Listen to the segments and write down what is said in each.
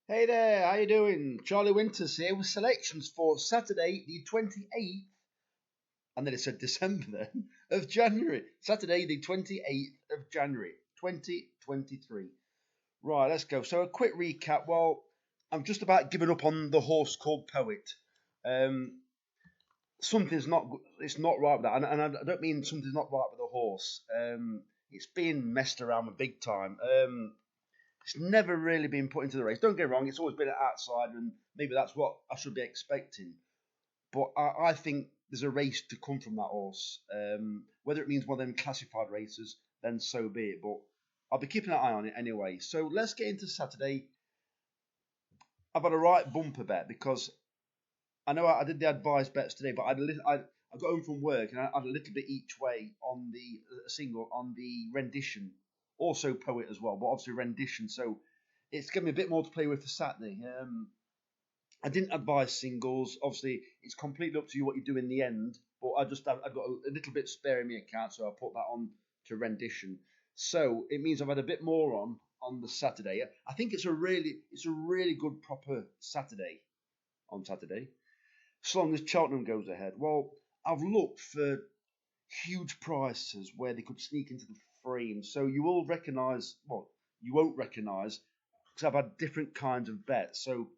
Hey there, how you doing? Charlie Winters here with selections for Saturday, the 28th, and then it said December then, of January. Saturday, the 28th of January, 2023. Right, let's go. So a quick recap. Well, I'm just about giving up on the horse called Poet. Um, Something's not, it's not right with that. And I don't mean something's not right with the horse. It's being messed around with big time. It's never really been put into the race. Don't get me wrong, it's always been an outsider, and maybe that's what I should be expecting. But I think there's a race to come from that horse. Whether it means one of them classified races, then so be it. But I'll be keeping an eye on it anyway. So let's get into Saturday. I've had a right bumper bet because I know I did the advised bets today, but I got home from work and I had a little bit each way on the single on the rendition, also poet as well, but obviously rendition. So it's given me a bit more to play with for Saturday. I didn't advise singles. Obviously, it's completely up to you what you do in the end. But I've got a little bit spare in my account, so I put that on to rendition. So it means I've had a bit more on the Saturday. I think it's a really good proper Saturday on Saturday, as long as Cheltenham goes ahead. Well, I've looked for huge prices where they could sneak into the frame, so you will recognise. Well, you won't recognise because I've had different kinds of bets. So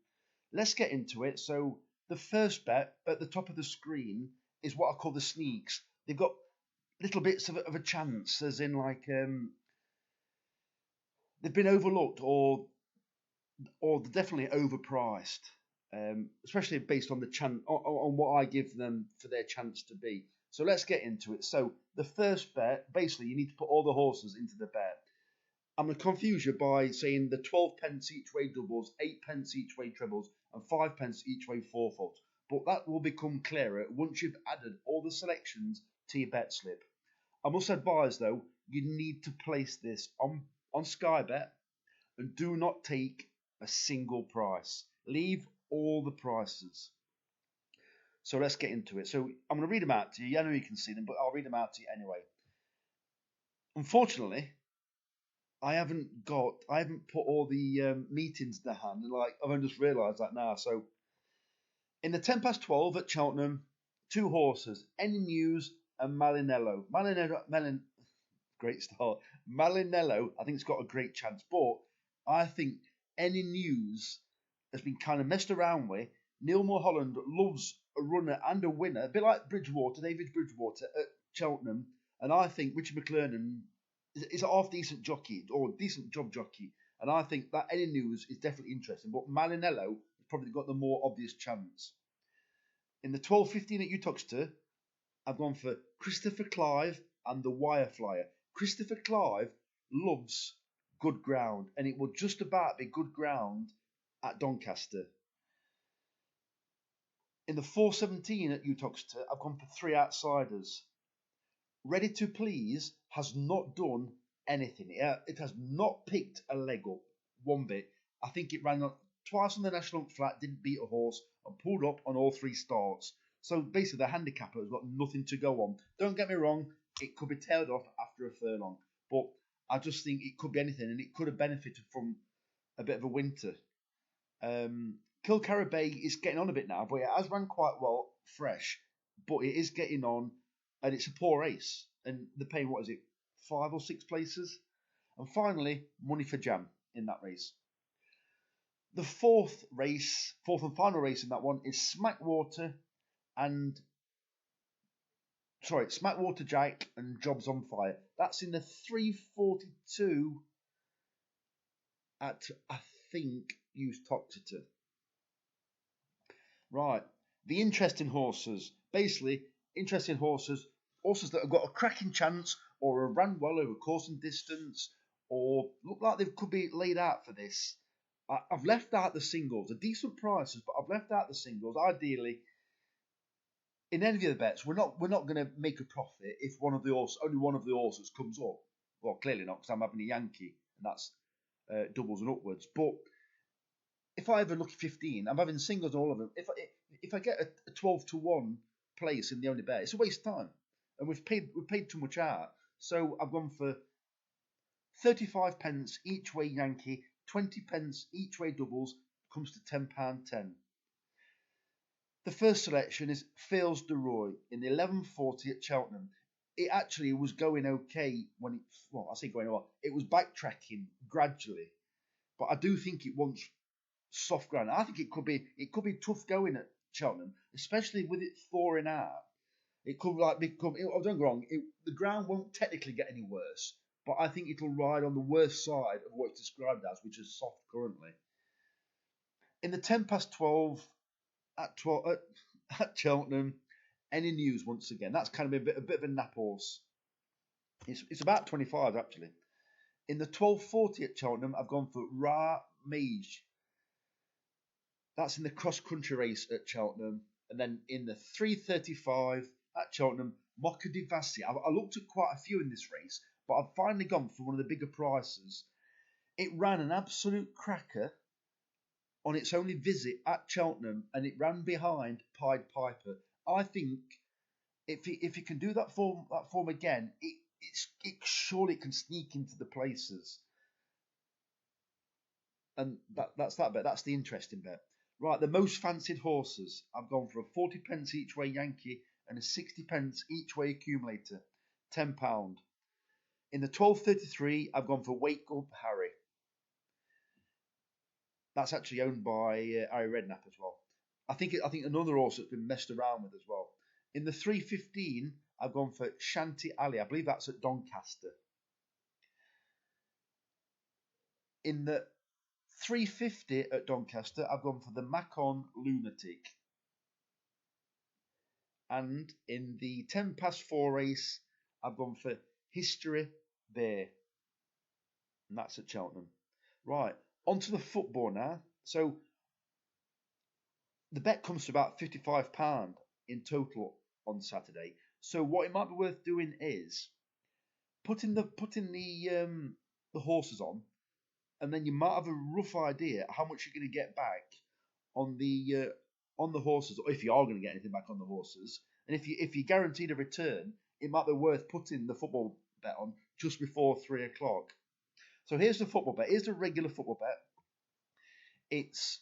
let's get into it. So the first bet at the top of the screen is what I call the sneaks. They've got little bits of a chance, as in like they've been overlooked or they're definitely overpriced, especially based on the on what I give them for their chance to be. So let's get into it. So the first bet, basically, you need to put all the horses into the bet. I'm going to confuse you by saying the 12 pence each way doubles, 8 pence each way trebles, and 5 pence each way fourfolds. But that will become clearer once you've added all the selections to your bet slip. I must advise though, you need to place this on Sky Bet and do not take a single price. Leave all the prices. So let's get into it. So I'm going to read them out to you. I know you can see them, but I'll read them out to you anyway. Unfortunately, I haven't put all the meetings in the hand, and like I've only just realised that now. So in the 10 past 12 at Cheltenham, two horses, Any News and Malinello. Great start. Malinello, I think it's got a great chance, but I think Any News has been kind of messed around with. Neil Mulholland loves a runner and a winner, a bit like Bridgewater, David Bridgewater at Cheltenham, and I think Richard McLernan is a half decent jockey or decent job jockey, and I think that Any News is definitely interesting. But Malinello has probably got the more obvious chance. In the 12:15 at Uttoxeter, I've gone for Christopher Clive and the Wire Flyer. Christopher Clive loves good ground, and it will just about be good ground at Doncaster. In the 4:17 at Uttoxeter, I've gone for three outsiders. Ready to Please has not done anything. It has not picked a leg up one bit. I think it ran twice on the National Flat, didn't beat a horse, and pulled up on all three starts. So basically, the handicapper has got nothing to go on. Don't get me wrong, it could be tailed off after a furlong, but I just think it could be anything, and it could have benefited from a bit of a winter. Kilcara Bay is getting on a bit now, but it has ran quite well fresh. But it is getting on, and it's a poor race. And they're paying, what is it, five or six places? And finally, Money for Jam in that race. The fourth and final race in that one is Smackwater Jack and Jobs on Fire. That's in the 3:42 at, I think, Uttoxeter. Right. The interesting horses. Basically, interesting horses. Horses that have got a cracking chance or have ran well over course and distance or look like they could be laid out for this. I've left out the singles. They're decent prices, but I've left out the singles. Ideally, in any of the bets, we're not going to make a profit if only one of the horses comes up. Well, clearly not, because I'm having a Yankee, and that's doubles and upwards. But if I ever look at 15, I'm having singles on all of them. If I get a 12-1 place in the only bet, it's a waste of time, and we've paid too much out. So I've gone for 35 pence each way Yankee, 20 pence each way doubles, comes to £10.10. The first selection is Fales de Roy in the 11:40 at Cheltenham. It actually was going okay when it, well, I say going well, it was backtracking gradually, but I do think it wants soft ground. I think it could be tough going at Cheltenham, especially with it thawing out. It could become. Oh, don't go wrong. The ground won't technically get any worse, but I think it'll ride on the worst side of what it's described as, which is soft currently. In the 12 at Cheltenham, any news once again? That's kind of a bit of a nap horse. It's about 25 actually. In the 12:40 at Cheltenham, I've gone for Ra Mage. That's in the cross country race at Cheltenham, and then in the 3:35 at Cheltenham, Mocha di Vassi. I looked at quite a few in this race, but I've finally gone for one of the bigger prices. It ran an absolute cracker on its only visit at Cheltenham, and it ran behind Pied Piper. I think if he can do that form again, it surely can sneak into the places. And that's that bet. That's the interesting bet. Right, the most fancied horses. I've gone for a 40 pence each way Yankee and a 60 pence each way accumulator. £10. In the 12:33, I've gone for Wake Up Harry. That's actually owned by Harry Redknapp as well. I think another horse that's been messed around with as well. In the 3:15, I've gone for Shanti Ali. I believe that's at Doncaster. In the 3:50 at Doncaster, I've gone for the Macon Lunatic. And in the 4:10 race, I've gone for History Bear. And that's at Cheltenham. Right, on to the football now. So the bet comes to about £55 in total on Saturday. So what it might be worth doing is putting the horses on, and then you might have a rough idea how much you're going to get back on the horses, or if you are going to get anything back on the horses. And if you guaranteed a return, it might be worth putting the football bet on just before 3 o'clock. So here's the football bet. Here's the regular football bet. It's,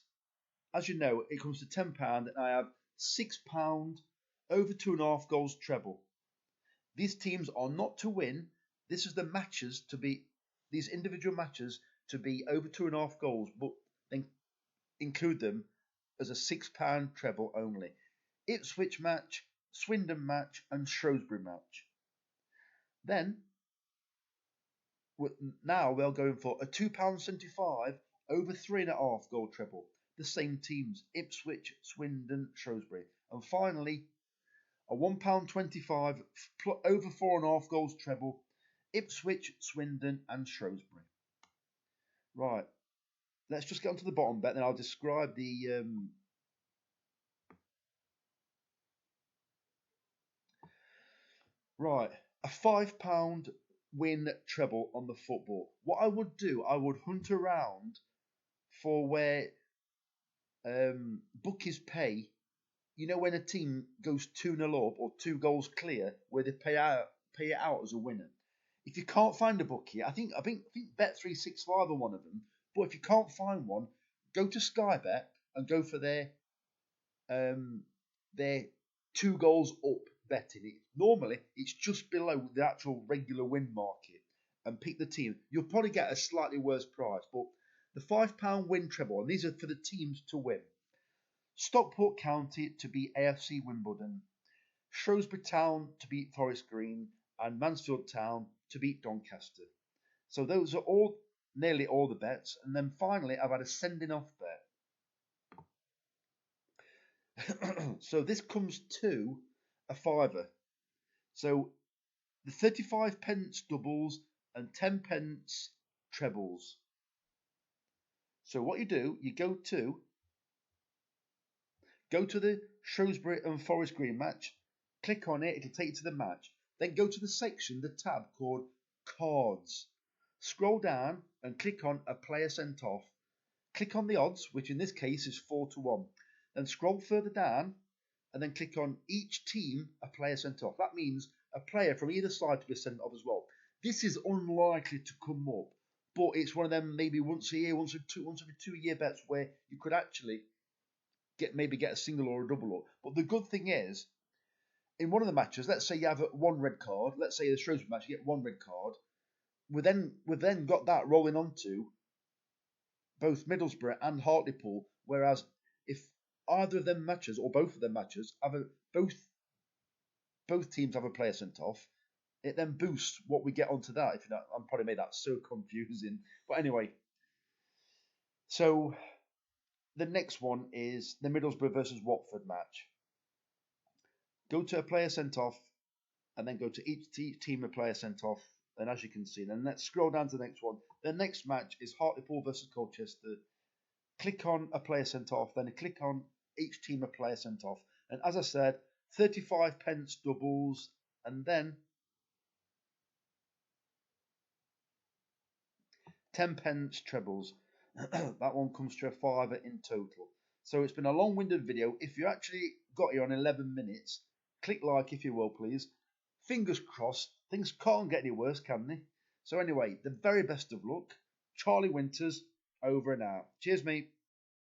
as you know, it comes to £10, and I have £6 over 2.5 goals treble. These teams are not to win. This is the matches to be, these individual matches to be over 2.5 goals, but then include them as a £6 treble only. Ipswich match, Swindon match, and Shrewsbury match. Then, now we're going for a £2.75 over 3.5 goal treble. The same teams, Ipswich, Swindon, Shrewsbury. And finally, a £1.25 over 4.5 goals treble, Ipswich, Swindon, and Shrewsbury. Right, let's just get onto the bottom bet, then I'll describe the right, a £5 win treble on the football. What I would do, I would hunt around for where bookies pay. You know when a team goes 2-0 up or 2 goals clear, where they pay it out as a winner. If you can't find a bookie, I think Bet365 are one of them. But if you can't find one, go to Sky Bet and go for their 2 goals up betting. Normally it's just below the actual regular win market, and pick the team. You'll probably get a slightly worse price, but the £5 win treble, and these are for the teams to win. Stockport County to beat AFC Wimbledon, Shrewsbury Town to beat Forest Green, and Mansfield Town to beat Doncaster. So those are nearly all the bets. And then finally, I've had a sending off bet. So this comes to a fiver. So the 35 pence doubles and 10 pence trebles. So what you do, you go to the Shrewsbury and Forest Green match, click on it, it'll take you to the match. Then go to the tab called Cards. Scroll down and click on a player sent off. Click on the odds, which in this case is 4-1. Then scroll further down and then click on each team a player sent off. That means a player from either side to be sent off as well. This is unlikely to come up, but it's one of them maybe once a year, once every 2 year bets where you could actually get a single or a double up. But the good thing is, in one of the matches, let's say you have one red card. Let's say the Shrewsbury match, you get one red card. We've then got that rolling onto both Middlesbrough and Hartlepool. Whereas if either of them matches or both of them matches have both teams have a player sent off, it then boosts what we get onto that. If you know, I'm probably made that so confusing, but anyway. So the next one is the Middlesbrough versus Watford match. Go to a player sent off, and then go to each team a player sent off. And as you can see, then let's scroll down to the next one. The next match is Hartlepool versus Colchester. Click on a player sent off, then click on each team a player sent off. And as I said, 35 pence doubles, and then 10 pence trebles. That one comes to a fiver in total. So it's been a long-winded video. If you actually got here on 11 minutes, click like if you will, please. Fingers crossed. Things can't get any worse, can they? So anyway, the very best of luck. Charlie Winters, over and out. Cheers, mate.